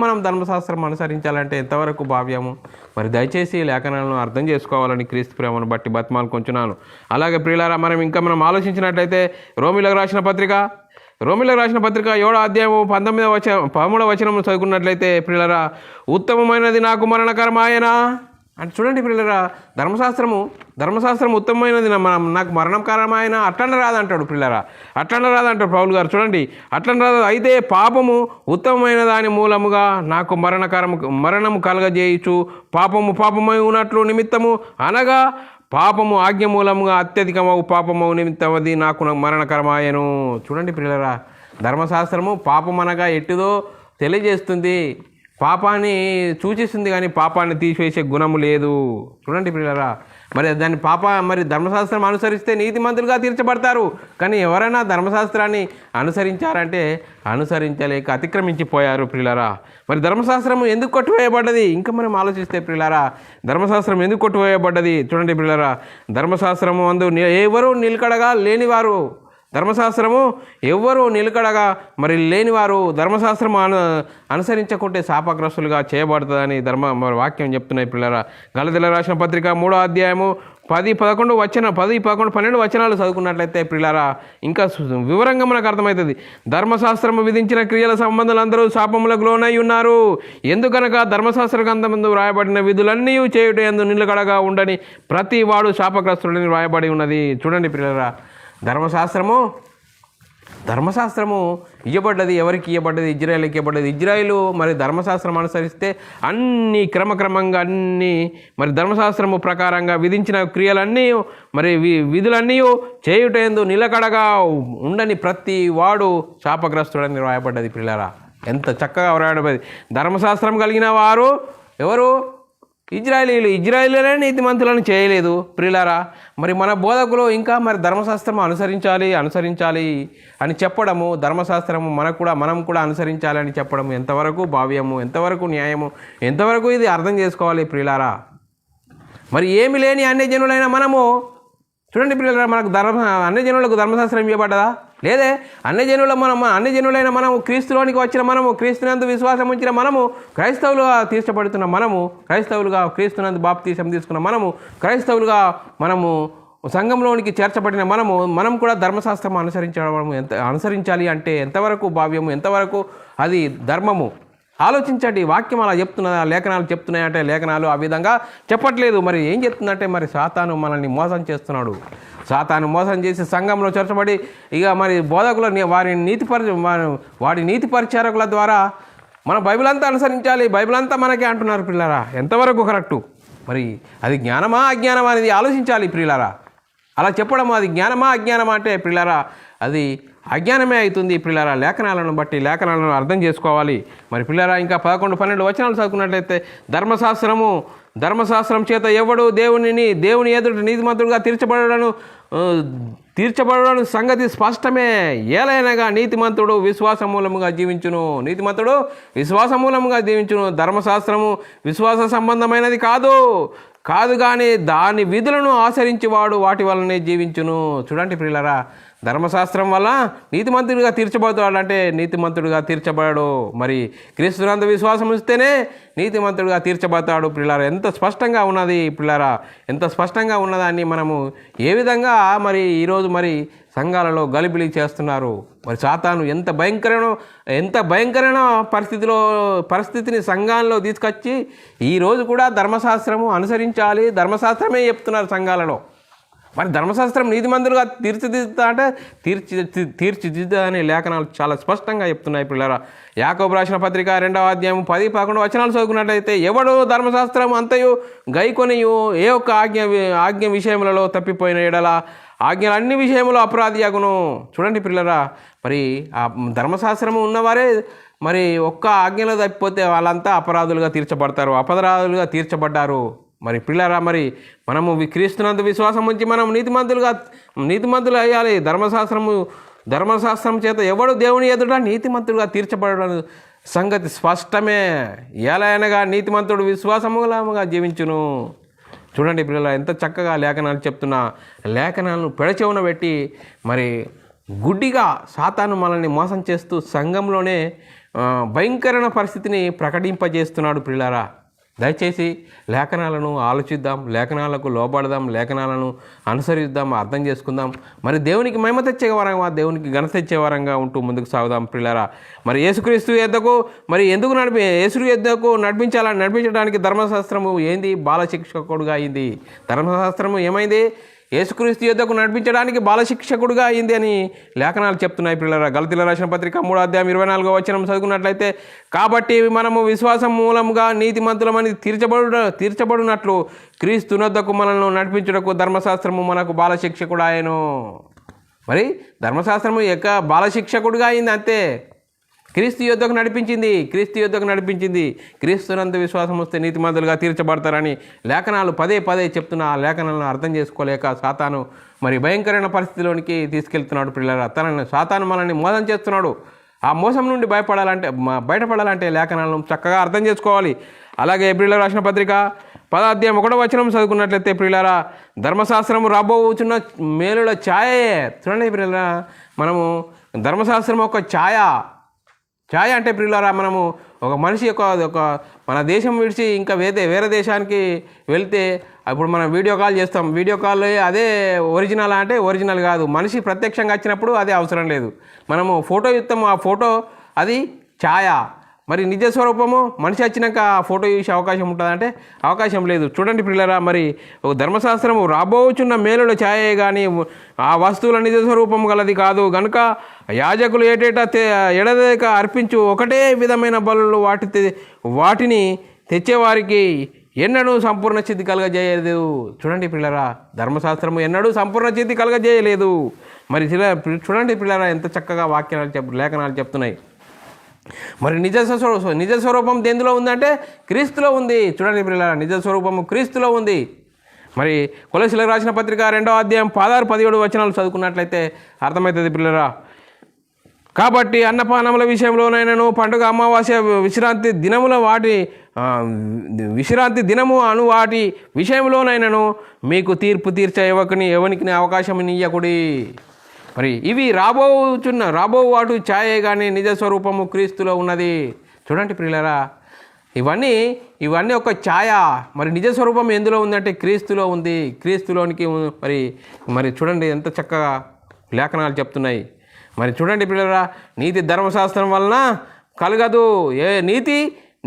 మనం ధర్మశాస్త్రం అనుసరించాలంటే ఎంతవరకు భావ్యము? మరి దయచేసి లేఖనాలను అర్థం చేసుకోవాలని క్రీస్తు ప్రేమను బట్టి బతిమాలుకొంచున్నాను. అలాగే ప్రియులారా, మనం ఆలోచించినట్లయితే రోమీయులకు రాసిన పత్రిక 7వ అధ్యాయం 13వ వచనం చదువుకున్నట్లయితే ప్రియులారా, ఉత్తమమైనది నాకు మరణకరమాయన అంటే చూడండి ప్రియులారా, ధర్మశాస్త్రము ఉత్తమమైనది నాకు మరణకరమైన అట్లనే రాదంటాడు ప్రియులారా. అట్లనే రాదంటాడు పౌలు గారు. చూడండి, అట్లనే రాదు. అయితే పాపము ఉత్తమమైన దాని మూలముగా నాకు మరణము కలగజేయచ్చు. పాపమై ఉన్నట్లు నిమిత్తము అనగా పాపము ఆజ్ఞ మూలముగా అత్యధికమవు పాపము నిమిత్తమది నాకు మరణకరమాయను. చూడండి ప్రియులారా, ధర్మశాస్త్రము పాపం అనగా ఎట్టిదో తెలియజేస్తుంది, పాపాన్ని సూచిస్తుంది, కానీ పాపాన్ని తీసివేసే గుణము లేదు. చూడండి ప్రియులారా, మరి ధర్మశాస్త్రం అనుసరిస్తే నీతిమంతులుగా తీర్చబడతారు. కానీ ఎవరైనా ధర్మశాస్త్రాన్ని అనుసరించారంటే అనుసరించలేక అతిక్రమించిపోయారు ప్రియులారా. మరి ధర్మశాస్త్రం ఎందుకు కొట్టువేయబడ్డది? ఇంకా మనం ఆలోచిస్తే ప్రియులారా, ధర్మశాస్త్రం ఎందుకు కొట్టువేయబడ్డది? చూడండి ప్రియులారా, ధర్మశాస్త్రము అందు ఎవరు నిలకడగా లేనివారు, ధర్మశాస్త్రము ఎవ్వరూ నిలకడగా మరి లేనివారు ధర్మశాస్త్రము అనుసరించకుంటే శాపగ్రస్తులుగా చేయబడుతుందని వాక్యం చెప్తున్నాయి పిల్లరా. గలతీయులకు రాసిన పత్రిక 3వ అధ్యాయము 10, 11 12 వచనాలు చదువుకున్నట్లయితే ప్రియులారా, ఇంకా వివరంగా మనకు అర్థమవుతుంది. ధర్మశాస్త్రము విధించిన క్రియల సంబంధులందరూ శాపములకు లోనై ఉన్నారు. ఎందుకనగా ధర్మశాస్త్ర గ్రంథమందు వ్రాయబడిన విధులన్నీ చేయుట యందు నిలకడగా ఉండని ప్రతి వాడు శాపగ్రస్తుడని వ్రాయబడి ఉన్నది. చూడండి ప్రియులారా, ధర్మశాస్త్రము ఇవ్వబడ్డది. ఎవరికి ఇవ్వబడ్డది? ఇజ్రాయేలుకి ఇవ్వబడ్డది. ఇజ్రాయేలు మరి ధర్మశాస్త్రం అనుసరిస్తే అన్ని క్రమక్రమంగా అన్ని మరి ధర్మశాస్త్రము ప్రకారంగా విధించిన క్రియలన్నీ మరి విధులన్నీ చేయుట యందు నిలకడగా ఉండని ప్రతి వాడు శాపగ్రస్తుడని వ్రాయబడ్డది. పిల్లరా, ఎంత చక్కగా వ్రాయబడింది. ధర్మశాస్త్రం కలిగిన వారు ఎవరు? ఇజ్రాయేలీలే నీతిమంతులను చేయలేదు ప్రియులారా. మరి మన బోధకులు ఇంకా మరి ధర్మశాస్త్రం అనుసరించాలి అని చెప్పడము, ధర్మశాస్త్రము మనం కూడా అనుసరించాలి అని చెప్పడం ఎంతవరకు భావ్యము, ఎంతవరకు న్యాయము, ఎంతవరకు ఇది అర్థం చేసుకోవాలి ప్రియులారా. మరి ఏమి లేని అన్యజనులైన మనము చూడండి పిల్లలు, మనకు అన్యజనులకు ధర్మశాస్త్రం ఇవ్వబడ్డదా? లేదే. అన్యజనులైన మనము, క్రీస్తులోనికి వచ్చిన మనము, క్రీస్తునందు విశ్వాసం ఉంచిన మనము, క్రైస్తవులుగా తీర్చబడుతున్న మనము, క్రైస్తవులుగా క్రీస్తునందు బాప్తీసం తీసుకున్న మనము, క్రైస్తవులుగా మనము సంఘంలోనికి చేర్చబడిన మనం కూడా ధర్మశాస్త్రం అనుసరించాలి అంటే ఎంతవరకు భావ్యము, ఎంతవరకు అది ధర్మము? ఆలోచించండి. వాక్యం అలా చెప్తున్నదా? లేఖనాలు చెప్తున్నాయంటే లేఖనాలు ఆ విధంగా చెప్పట్లేదు. మరి ఏం చెప్తుందంటే, మరి సాతాను మనల్ని మోసం చేస్తున్నాడు. సాతాను మోసం చేసి సంఘంలో చేర్చబడి ఇక మరి బోధకుల వాడి నీతి పరిచారకుల ద్వారా మన బైబిల్ అంతా అనుసరించాలి, బైబిల్ అంతా మనకే అంటున్నారు పిల్లరా. ఎంతవరకు కరెక్టు? మరి అది జ్ఞానమా అజ్ఞానమా అనేది ఆలోచించాలి ప్రియులారా. అలా చెప్పడం అది జ్ఞానమా అజ్ఞానమా అంటే ప్రియులారా అది అజ్ఞానమే అవుతుంది ప్రియులారా. లేఖనాలను బట్టి లేఖనాలను అర్థం చేసుకోవాలి. మరి పిల్లరా ఇంకా 11-12 వచనాలు చదువుకున్నట్లయితే, ధర్మశాస్త్రం చేత ఎవడు దేవుని ఎదుట నీతిమంతుడుగా తీర్చబడను సంగతి స్పష్టమే. ఏలైనగా నీతిమంతుడు విశ్వాసమూలముగా జీవించును. ధర్మశాస్త్రము విశ్వాస సంబంధమైనది కాదు కానీ దాని విధులను ఆచరించేవాడు వాటి వల్లనే జీవించును. చూడండి ప్రియులారా, ధర్మశాస్త్రం వల్ల నీతిమంతుడిగా తీర్చబడతాడు అంటే నీతిమంతుడిగా తీర్చబడాడు. మరి క్రీస్తునందు విశ్వాసం ఇస్తేనే నీతిమంతుడిగా తీర్చబడతాడు. పిల్లారా ఎంత స్పష్టంగా ఉన్నది పిల్లారా, ఎంత స్పష్టంగా ఉన్నదాన్ని మనము ఏ విధంగా మరి ఈరోజు మరి సంఘాలలో గలిబిలి చేస్తున్నారు. మరి సాతాను ఎంత భయంకరమైన పరిస్థితిని సంఘాల్లో తీసుకొచ్చి ఈరోజు కూడా ధర్మశాస్త్రము అనుసరించాలి, ధర్మశాస్త్రమే చెప్తున్నారు సంఘాలలో. మరి ధర్మశాస్త్రం నీతిమంతులుగా తీర్చిదిద్దా అనే లేఖనాలు చాలా స్పష్టంగా చెప్తున్నాయి పిల్లరా. యాకోబు రాసిన పత్రిక 2వ అధ్యాయం 10-11 వచనాలు చదువుకున్నట్లయితే, ఎవడు ధర్మశాస్త్రం అంతయు గైకొనియు ఏ ఒక్క ఆజ్ఞ విషయములలో తప్పిపోయిన ఎడల ఆజ్ఞలు అన్ని విషయంలో అపరాధి అగును. చూడండి పిల్లరా, మరి ఆ ధర్మశాస్త్రము ఉన్నవారే మరి ఒక్క ఆజ్ఞలో తప్పిపోతే వాళ్ళంతా అపరాధులుగా తీర్చబడ్డారు. మరి పిల్లరా, మరి మనము క్రీస్తునందు విశ్వాసం ఉంచి మనం నీతిమంతులు అయ్యాలి. ధర్మశాస్త్రం చేత ఎవడు దేవుని ఎదుట నీతిమంతుడుగా తీర్చబడడం సంగతి స్పష్టమే. ఎలాగనగా నీతిమంతుడు విశ్వాసముగా జీవించును. చూడండి పిల్లల ఎంత చక్కగా లేఖనాలు చెప్తున్నా, లేఖనాలను పెడచెవున పెట్టి మరి గుడ్డిగా సాతాను మనల్ని మోసం చేస్తూ సంఘంలోనే భయంకరమైన పరిస్థితిని ప్రకటింపజేస్తున్నాడు పిల్లరా. దయచేసి లేఖనాలను ఆలోచిద్దాం, లేఖనాలకు లోబడదాం, లేఖనాలను అనుసరిద్దాం, అర్థం చేసుకుందాం. మరి దేవునికి మహిమ తెచ్చే వరంగా, దేవునికి ఘనత తెచ్చే వరంగా ఉంటూ ముందుకు సాగుదాం పిల్లరా. మరి యేసుక్రీస్తు యొద్దకు నడిపించడానికి ధర్మశాస్త్రము ఏంది? బాలశిక్షకుడుగా అయింది. ధర్మశాస్త్రము ఏమైంది? యేసుక్రీస్తు యొద్దకు నడిపించడానికి బాలశిక్షకుడుగా అయింది అని లేఖనాలు చెప్తున్నాయి పిల్లరా. గలతీయులకు రాసిన పత్రిక 3వ అధ్యాయం 24వ వచనం చదువుకున్నట్లయితే, కాబట్టి మనము విశ్వాసం మూలంగా నీతిమంతులమని తీర్చబడినట్లు క్రీస్తునొద్దకు మనల్ని నడిపించుటకు ధర్మశాస్త్రము మనకు బాలశిక్షకుడు ఆయను. మరి ధర్మశాస్త్రము బాలశిక్షకుడుగా అయింది అంతే. క్రీస్తు యొద్దకు నడిపించింది. క్రీస్తునందు విశ్వాసం వస్తే నీతిమంతులుగా తీర్చబడతారని లేఖనాలు పదే చెప్తున్న ఆ లేఖనాలను అర్థం చేసుకోలేక సాతాను మరి భయంకరమైన పరిస్థితిలోనికి తీసుకెళ్తున్నాడు పిల్లరా. సాతాను మనల్ని మోసం చేస్తున్నాడు. ఆ మోసం నుండి బయటపడాలంటే లేఖనాలను చక్కగా అర్థం చేసుకోవాలి. అలాగే ఏప్రిల్లో రాసిన పత్రిక 10వ అధ్యాయం 1వ వచనం చదువుకున్నట్లయితే ప్రియులారా, ధర్మశాస్త్రము రాబోచున్న మేలుల ఛాయే. చూడండి ప్రియులారా, మనము ధర్మశాస్త్రం ఒక ఛాయ అంటే ప్రియులారా, మనము ఒక మనిషి ఒక మన దేశం విడిచి ఇంకా వేరే దేశానికి వెళ్తే అప్పుడు మనం వీడియో కాల్ చేస్తాం. వీడియో కాల్ అదే ఒరిజినల్ అంటే ఒరిజినల్ కాదు. మనిషి ప్రత్యక్షంగా వచ్చినప్పుడు అదే అవసరం లేదు. మనము ఫోటో ఇస్తాము, ఆ ఫోటో అది ఛాయ. మరి నిజ స్వరూపము మనిషి వచ్చినాక ఆ ఫోటో చూసే అవకాశం ఉంటుందంటే అవకాశం లేదు. చూడండి పిల్లరా, మరి ధర్మశాస్త్రము రాబోచున్న మేలుల ఛాయే కానీ ఆ వస్తువుల నిజ స్వరూపము గలది కాదు గనుక యాజకులు ఎడదేక అర్పించు ఒకటే విధమైన బలులు వాటిని తెచ్చేవారికి ఎన్నడూ సంపూర్ణ సిద్ధి కలగజేయలేదు. చూడండి పిల్లరా, ధర్మశాస్త్రము ఎన్నడూ సంపూర్ణ సిద్ధి కలగజేయలేదు. మరి చూడండి పిల్లరా, ఎంత చక్కగా లేఖనాలు చెప్తున్నాయి. మరి నిజ స్వరూపం దేందులో ఉందంటే క్రీస్తులో ఉంది. చూడండి పిల్లరా, నిజ స్వరూపము క్రీస్తులో ఉంది. మరి కొలస్సీలకు రాసిన పత్రిక 2వ అధ్యాయం 16-17 వచనాలు చదువుకున్నట్లయితే అర్థమవుతుంది పిల్లరా. కాబట్టి అన్నపానముల విషయంలోనైనాను పండుగ అమావాస్య విశ్రాంతి దినముల విశ్రాంతి దినము అను వాటి విషయంలోనైనాను మీకు తీర్పు ఎవనికి అవకాశం ఇయ్యకుడి. మరి ఇవి రాబో వాటి ఛాయే కానీ నిజ స్వరూపము క్రీస్తులో ఉన్నది. చూడండి ప్రియులారా, ఇవన్నీ ఒక ఛాయ. మరి నిజ స్వరూపం ఎందులో ఉందంటే క్రీస్తులో ఉంది. క్రీస్తులోనికి మరి చూడండి ఎంత చక్కగా లేఖనాలు చెప్తున్నాయి. మరి చూడండి పిల్లరా, నీతి ధర్మశాస్త్రం వలన కలగదు.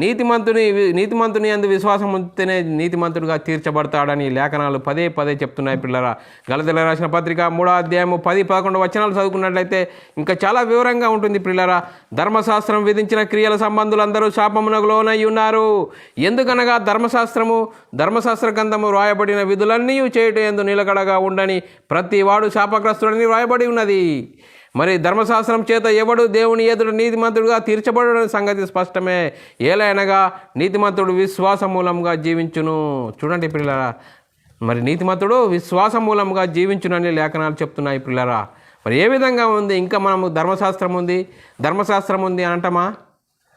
నీతిమంతుని అందు విశ్వాసం ఉంటేనే నీతిమంతుడిగా తీర్చబడతాడని లేఖనాలు పదే చెప్తున్నాయి పిల్లరా. గలతీయులకు రాసిన పత్రిక 3వ అధ్యాయము 10-11 వచనాలు చదువుకున్నట్లయితే ఇంకా చాలా వివరంగా ఉంటుంది పిల్లరా. ధర్మశాస్త్రం విధించిన క్రియల సంబంధులందరూ శాపమునకు లోనై ఉన్నారు. ఎందుకనగా ధర్మశాస్త్ర గ్రంథము రాయబడిన విధులన్నీ చేయుట యందు నిలకడగా ఉండని ప్రతి వాడు శాపగ్రస్తుడని రాయబడి ఉన్నది. మరి ధర్మశాస్త్రం చేత ఎవడు దేవుని ఎదుట నీతిమంతుడుగా తీర్చబడిన సంగతి స్పష్టమే. ఏలైనగా నీతిమంతుడు విశ్వాస మూలంగా జీవించును. చూడండి పిల్లరా, మరి నీతిమంతుడు విశ్వాస మూలంగా జీవించునని లేఖనాలు చెప్తున్నాయి పిల్లరా. మరి ఏ విధంగా ఉంది? ఇంకా మనము ధర్మశాస్త్రం ఉంది అని అంటామా?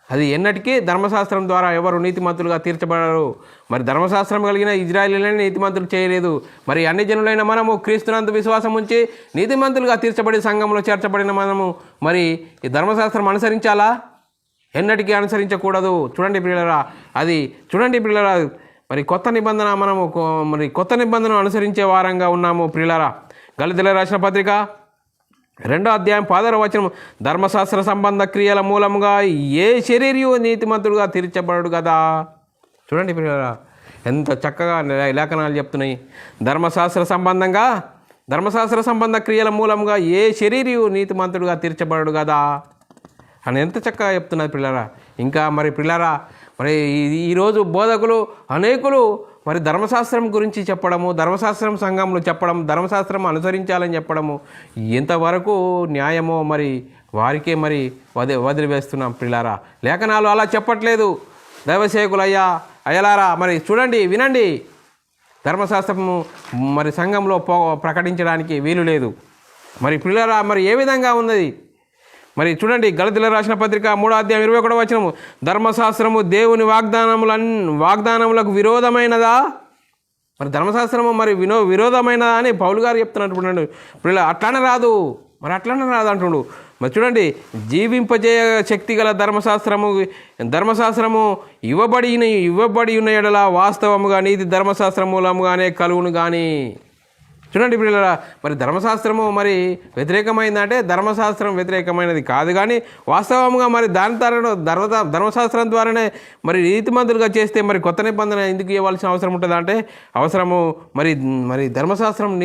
అది ఎన్నటికీ ధర్మశాస్త్రం ద్వారా ఎవరు నీతిమంతులుగా తీర్చబడరు. మరి ధర్మశాస్త్రం కలిగిన ఇజ్రాయేలీలని నీతిమంతులు చేయలేదు. మరి అన్ని జనులైన మనము క్రీస్తునందు విశ్వాసం ఉంచి నీతిమంతులుగా తీర్చబడి సంఘంలో చేర్చబడిన మనము మరి ఈ ధర్మశాస్త్రం అనుసరించాలా? ఎన్నటికీ అనుసరించకూడదు. చూడండి పిల్లరా, మరి కొత్త నిబంధన అనుసరించే వారంగా ఉన్నాము పిల్లరా. గలతీయులకు రాసిన పత్రిక 2వ అధ్యాయం 16వ వచనం, ధర్మశాస్త్ర సంబంధ క్రియల మూలముగా ఏ శరీరయు నీతిమంతుడుగా తీర్చబడడు కదా. చూడండి పిల్లరా, ఎంత చక్కగా లేఖనాలు చెప్తున్నాయి. ధర్మశాస్త్ర సంబంధ క్రియల మూలంగా ఏ శరీరయు నీతిమంతుడుగా తీర్చబడడు కదా అని ఎంత చక్కగా చెప్తున్నది పిల్లరా. ఇంకా మరి పిల్లరా, మరి ఈరోజు బోధకులు అనేకులు మరి ధర్మశాస్త్రం గురించి చెప్పడము, ధర్మశాస్త్రం సంఘంలో చెప్పడం, ధర్మశాస్త్రం అనుసరించాలని చెప్పడము ఎంతవరకు న్యాయమో మరి వారికే మరి వదిలివేస్తున్నాం పిల్లారా. లేఖనాలు అలా చెప్పట్లేదు. దైవసేవకులు అయ్యలారా, మరి చూడండి, వినండి. ధర్మశాస్త్రము మరి సంఘంలో ప్రకటించడానికి వీలు లేదు. మరి పిల్లారా, మరి ఏ విధంగా ఉన్నది? మరి చూడండి, గలతీయులకు రాసిన పత్రిక 3వ అధ్యాయం 21వ వచనము, ధర్మశాస్త్రము దేవుని వాగ్దానములకు విరోధమైనదా? మరి ధర్మశాస్త్రము మరి విరోధమైనదా అని పౌలు గారు చెప్తున్నట్టు పిల్ల అట్లానే రాదు అంటుండు. మరి చూడండి, జీవింపజేయ శక్తి గల ధర్మశాస్త్రము ఇవ్వబడి ఉన్న ఎడల వాస్తవముగా నీతి ధర్మశాస్త్ర మూలముగానే కలుగును కానీ. చూడండి పిల్లరా, మరి ధర్మశాస్త్రము మరి వ్యతిరేకమైందంటే ధర్మశాస్త్రం వ్యతిరేకమైనది కాదు, కానీ వాస్తవంగా మరి దాని ద్వారా ధర్మశాస్త్రం ద్వారానే మరి నీతిమంతులుగా చేస్తే మరి కొత్త నిబంధన ఎందుకు ఇవ్వాల్సిన అవసరం ఉంటుందా అంటే అవసరము. మరి ధర్మశాస్త్రం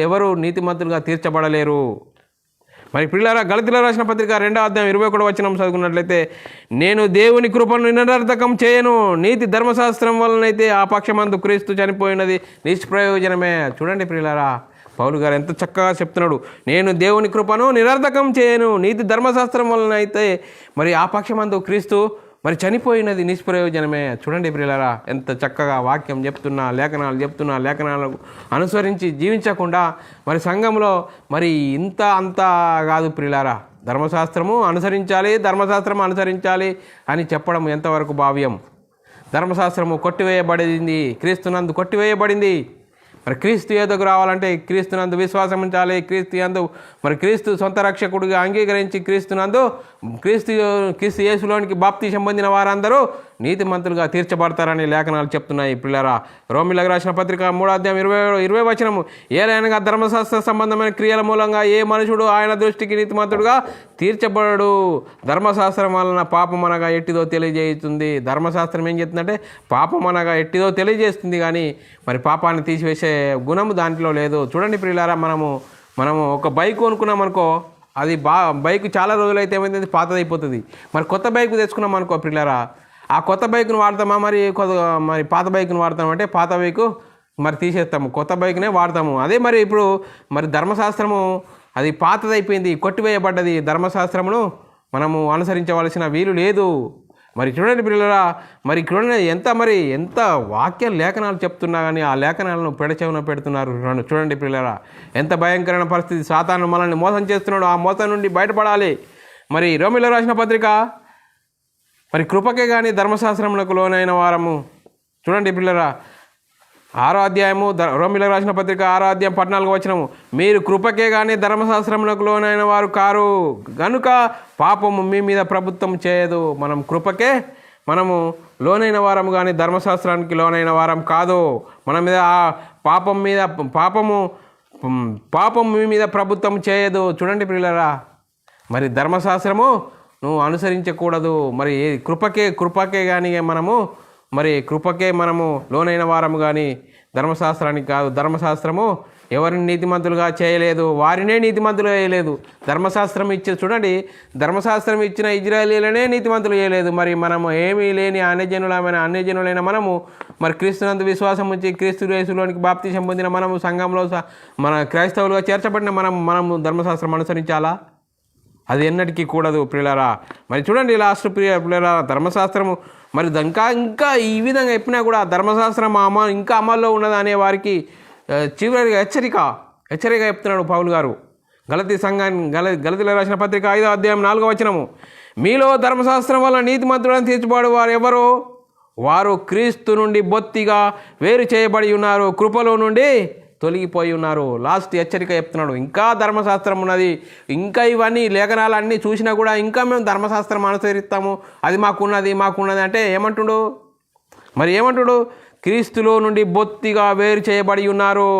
ఎవరు నీతిమంతులుగా తీర్చబడలేరు. మరి పిల్లరా, గలతీయులకు రాసిన పత్రిక 2వ అధ్యాయం 21వ వచనం చదువుకున్నట్లయితే, నేను దేవుని కృపను నిరర్థకం చేయను, నీతి ధర్మశాస్త్రం వలనైతే ఆ పక్షమందు క్రీస్తు చనిపోయినది నిష్ప్రయోజనమే. చూడండి పిల్లరా, పౌలు గారు ఎంత చక్కగా చెప్తున్నాడు. నేను దేవుని కృపను నిరర్థకం చేయను, నీతి ధర్మశాస్త్రం వలనైతే మరి ఆ పక్షమందు క్రీస్తు మరి చనిపోయినది నిష్ప్రయోజనమే. చూడండి ప్రియులారా, ఎంత చక్కగా వాక్యం లేఖనాలకు అనుసరించి జీవించకుండా మరి సంఘంలో మరి అంతా కాదు ప్రియులారా. ధర్మశాస్త్రం అనుసరించాలి అని చెప్పడం ఎంతవరకు భావ్యం? ధర్మశాస్త్రము కొట్టివేయబడింది, క్రీస్తునందు కొట్టివేయబడింది. మరి క్రీస్తు ఎదుగు రావాలంటే క్రీస్తునందు విశ్వాసం ఉంచాలి. క్రీస్తు సొంత రక్షకుడిగా అంగీకరించి క్రీస్తు యేసులోనికి బాప్తీసం పొందిన వారందరూ నీతిమంతులుగా తీర్చబడతారని లేఖనాలు చెప్తున్నాయి. పిల్లరా, రోమీయులకు రాసిన పత్రిక 3వ అధ్యాయం 20వ వచనము, ఏలైనగా ధర్మశాస్త్ర సంబంధమైన క్రియల మూలంగా ఏ మనుషుడు ఆయన దృష్టికి నీతిమంతుడుగా తీర్చబడడు. ధర్మశాస్త్రం వలన పాపమనగా ఎట్టిదో తెలియజేస్తుంది. ధర్మశాస్త్రం ఏం చేస్తుందంటే పాపమనగా ఎట్టిదో తెలియజేస్తుంది, కానీ మరి పాపాన్ని తీసివేసే గుణము దాంట్లో లేదు. చూడండి ప్రియులారా, మనము ఒక బైక్ కొనుక్కున్నాం అనుకో, అది బైక్ చాలా రోజులైతే ఏమైంది, పాతదైపోతుంది. మరి కొత్త బైక్ తెచ్చుకున్నాం అనుకో ప్రియులారా, ఆ కొత్త బైక్ను వాడతామా మరి పాత బైక్ను వాడతామంటే పాత బైకు మరి తీసేస్తాము, కొత్త బైక్నే వాడతాము. అదే మరి ఇప్పుడు మరి ధర్మశాస్త్రము అది పాతదైపోయింది, కొట్టివేయబడ్డది. ధర్మశాస్త్రమును మనము అనుసరించవలసిన వీలు లేదు. మరి చూడండి పిల్లరా, మరి చూడండి ఎంత వాక్య లేఖనాలు చెప్తున్నా కానీ ఆ లేఖనాలను పెడచెవిన పెడుతున్నారు. చూడండి పిల్లరా, ఎంత భయంకరమైన పరిస్థితి. సాతాను మనల్ని మోసం చేస్తున్నాడు. ఆ మోసం నుండి బయటపడాలి. మరి రోమీయులకు రాసిన పత్రిక మరి కృపకే కానీ ధర్మశాస్త్రములకు లోనైన వారము. చూడండి పిల్లరా, 6వ అధ్యాయము రోమీయులకు రాసిన పత్రిక 6వ అధ్యాయం 14వ వచనము, మీరు కృపకే కానీ ధర్మశాస్త్రములకు లోనైన వారు కారు గనుక పాపము మీ మీద ప్రభుత్వం చేయదు. మనం కృపకే మనము లోనైన వారం కానీ ధర్మశాస్త్రానికి లోనైన వారం కాదు. మన మీద పాపము మీ మీద ప్రభుత్వం చేయదు. చూడండి పిల్లరా, మరి ధర్మశాస్త్రము నువ్వు అనుసరించకూడదు. మరి కృపకే కానీ కృపకే మనము లోనైన వారము కానీ ధర్మశాస్త్రానికి కాదు. ధర్మశాస్త్రము ఎవరిని నీతిమంతులుగా చేయలేదు, వారినే నీతిమంతులు చేయలేదు. ధర్మశాస్త్రం చూడండి, ధర్మశాస్త్రం ఇచ్చిన ఇజ్రాయేలీలనే నీతిమంతులు చేయలేదు. మరి మనము ఏమీ లేని అన్యజనులైన మనము మరి క్రీస్తునందు విశ్వాసం ఉంచి క్రీస్తు యేసులోనికి బాప్తిసం పొందిన మనము సంఘంలో మన క్రైస్తవులుగా చేర్చబడిన మనము ధర్మశాస్త్రం అనుసరించాలా? అది ఎన్నటికీ కూడదు ప్రియులారా. మరి చూడండి లాస్ట్ ప్రియులారా, ధర్మశాస్త్రము మరి ఇంకా ఈ విధంగా చెప్పినా కూడా ధర్మశాస్త్రం ఇంకా అమల్లో ఉన్నది అనే వారికి చివరిగా హెచ్చరిక చెప్తున్నాడు పౌలు గారు. గలతీయులకు రాసిన పత్రిక 5వ అధ్యాయం 4వ వచనము, మీలో ధర్మశాస్త్రం వల్ల నీతిమంతులను తీర్చిపాడు వారు ఎవరు? వారు క్రీస్తు నుండి బొత్తిగా వేరు చేయబడి ఉన్నారు, కృపలో నుండి తొలగిపోయి ఉన్నారు. లాస్ట్ హెచ్చరిక చెప్తున్నాడు. ఇంకా ధర్మశాస్త్రం ఉన్నది, ఇంకా ఇవన్నీ లేఖనాలు అన్నీ చూసినా కూడా ఇంకా మేము ధర్మశాస్త్రం అనుసరిస్తాము, అది మాకున్నది అంటే ఏమంటుడు? క్రీస్తులో నుండి బొత్తిగా వేరు చేయబడి ఉన్నారు,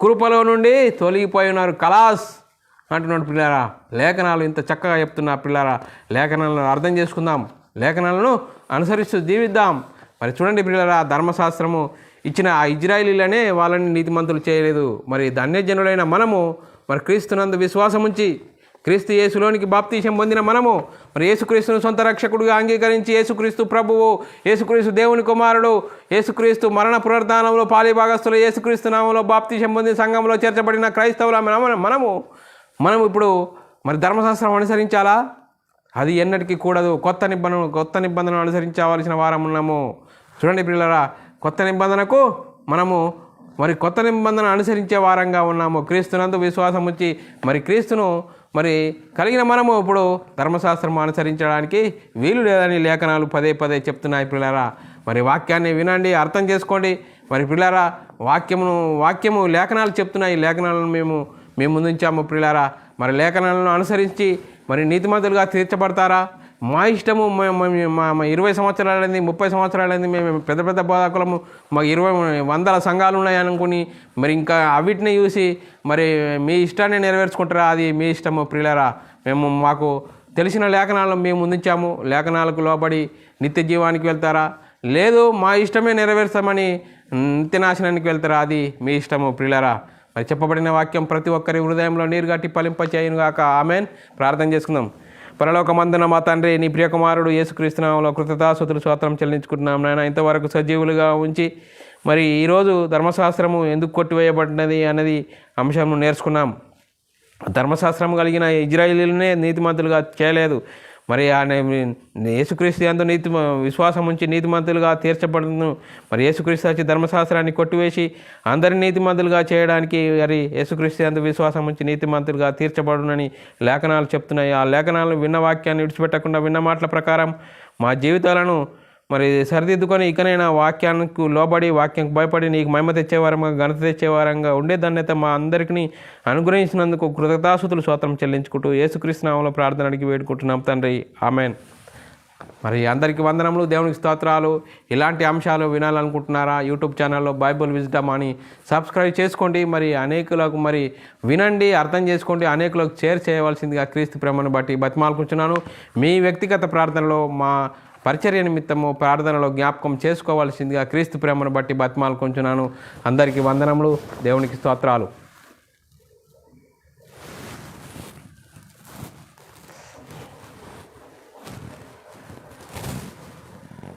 కృపలో నుండి తొలగిపోయి ఉన్నారు. కలాస్ అంటున్నాడు పిల్లారా. లేఖనాలు ఇంత చక్కగా చెప్తున్నా పిల్లారా, లేఖనాలను అర్థం చేసుకుందాం, లేఖనాలను అనుసరిస్తూ జీవిద్దాం. మరి చూడండి పిల్లారా, ధర్మశాస్త్రము ఇచ్చిన ఆ ఇజ్రాయేలీలనే వాళ్ళని నీతిమంతులు చేయలేదు. మరి అన్యజనులైన మనము మరి క్రీస్తునందు విశ్వాసం ఉంచి క్రీస్తు యేసులోనికి బాప్తీసం పొందిన మనము మరి యేసుక్రీస్తును సొంత రక్షకుడిగా అంగీకరించి యేసుక్రీస్తు ప్రభువు, యేసుక్రీస్తు దేవుని కుమారుడు, యేసుక్రీస్తు మరణ పునరుద్ధానంలో పాలిభాగస్తులు, యేసుక్రీస్తు నామంలో బాప్తీసం పొందిన సంఘంలో చేర్చబడిన క్రైస్తవుల మనము ఇప్పుడు మరి ధర్మశాస్త్రం అనుసరించాలా? అది ఎన్నటికీ కూడదు. కొత్త నిబంధనను అనుసరించవలసిన వారం ఉన్నాము. చూడండి పిల్లరా, కొత్త నిబంధన అనుసరించే వారంగా ఉన్నాము. క్రీస్తునందు విశ్వాసం ఉంచి మరి క్రీస్తును మరి కలిగిన మనము ఇప్పుడు ధర్మశాస్త్రం అనుసరించడానికి వీలు లేదని లేఖనాలు పదే చెప్తున్నాయి పిల్లరా. మరి వాక్యాన్ని వినండి, అర్థం చేసుకోండి. మరి పిల్లరా, వాక్యము లేఖనాలు చెప్తున్నాయి. లేఖనాలను మేము ముందుంచాము పిల్లరా. మరి లేఖనాలను అనుసరించి మరి నీతిమంతులుగా తీర్చబడతారా? మా ఇష్టము, మా 20 సంవత్సరాలైంది, 30 సంవత్సరాలైంది, మేము పెద్ద బోధకులము, మాకు 100 సంఘాలు ఉన్నాయనుకుని మరి ఇంకా అవిటిని చూసి మరి మీ ఇష్టాన్ని నెరవేర్చుకుంటారా? అది మీ ఇష్టము ప్రియులారా. మాకు తెలిసిన లేఖనాలను మేము ముందుంచాము. లేఖనాలకు లోబడి నిత్య జీవానికి వెళ్తారా? లేదు మా ఇష్టమే నెరవేర్చామని నిత్యనాశనానికి వెళ్తారా? అది మీ ఇష్టము ప్రియులారా. మరి చెప్పబడిన వాక్యం ప్రతి ఒక్కరి హృదయంలో నీరుగట్టి ఫలింపచేయును గాక. ఆమెన్. ప్రార్థన చేసుకుందాం. పరలోకమందున మా తండ్రి, నీ ప్రియకుమారుడు యేసుక్రీస్తు నామములో కృతజ్ఞతాస్తుతులు స్తోత్రం చెల్లించుకుంటున్నాం నాయన. ఇంతవరకు సజీవులుగా ఉంచి మరి ఈరోజు ధర్మశాస్త్రము ఎందుకు కొట్టివేయబడినది అన్నది అంశం నేర్చుకున్నాం. ధర్మశాస్త్రం కలిగిన ఇజ్రాయేలీలనే నీతిమంతులుగా చేయలేదు. మరి యేసుక్రీస్తు యందు విశ్వాసం ఉంచి నీతిమంతులుగా తీర్చబడును. మరి యేసుక్రీస్తు వచ్చి ధర్మశాస్త్రాన్ని కొట్టివేసి అందరినీ నీతిమంతులుగా చేయడానికి మరి యేసుక్రీస్తు యందు విశ్వాసం ఉంచి నీతిమంతులుగా తీర్చబడునని లేఖనాలు చెప్తున్నాయి. ఆ లేఖనాలను విన్న వాక్యాన్ని విడిచిపెట్టకుండా విన్న మాటల ప్రకారం మా జీవితాలను మరి సరిదిద్దుకొని ఇకనైనా వాక్యానికి లోబడి వాక్యానికి భయపడి నీకు మహిమ తెచ్చేవారంగా, ఘనత తెచ్చేవారంగా ఉండే ధన్యత మా అందరికీ అనుగ్రహించినందుకు కృతజ్ఞతాస్తుతులు స్తోత్రం చెల్లించుకుంటూ యేసుక్రీస్తు నామములో ప్రార్థన అడిగి వేడుకుంటున్నాం తండ్రి. ఆమెన్. మరి అందరికీ వందనములు, దేవునికి స్తోత్రాలు. ఇలాంటి అంశాలు వినాలనుకుంటున్నారా? యూట్యూబ్ ఛానల్లో బైబుల్ విజిటమ్ అని సబ్స్క్రైబ్ చేసుకోండి. మరి అనేకులకు మరి వినండి, అర్థం చేసుకోండి, అనేకులకు షేర్ చేయవలసిందిగా క్రీస్తు ప్రేమను బట్టి బతిమాలుకుంటున్నాను. మీ వ్యక్తిగత ప్రార్థనలో మా పరిచర్య నిమిత్తము ప్రార్థనలో జ్ఞాపకం చేసుకోవాల్సిందిగా క్రీస్తు ప్రేమను బట్టి బతిమాలుకుంటున్నాను. అందరికీ వందనములు, దేవునికి స్తోత్రాలు.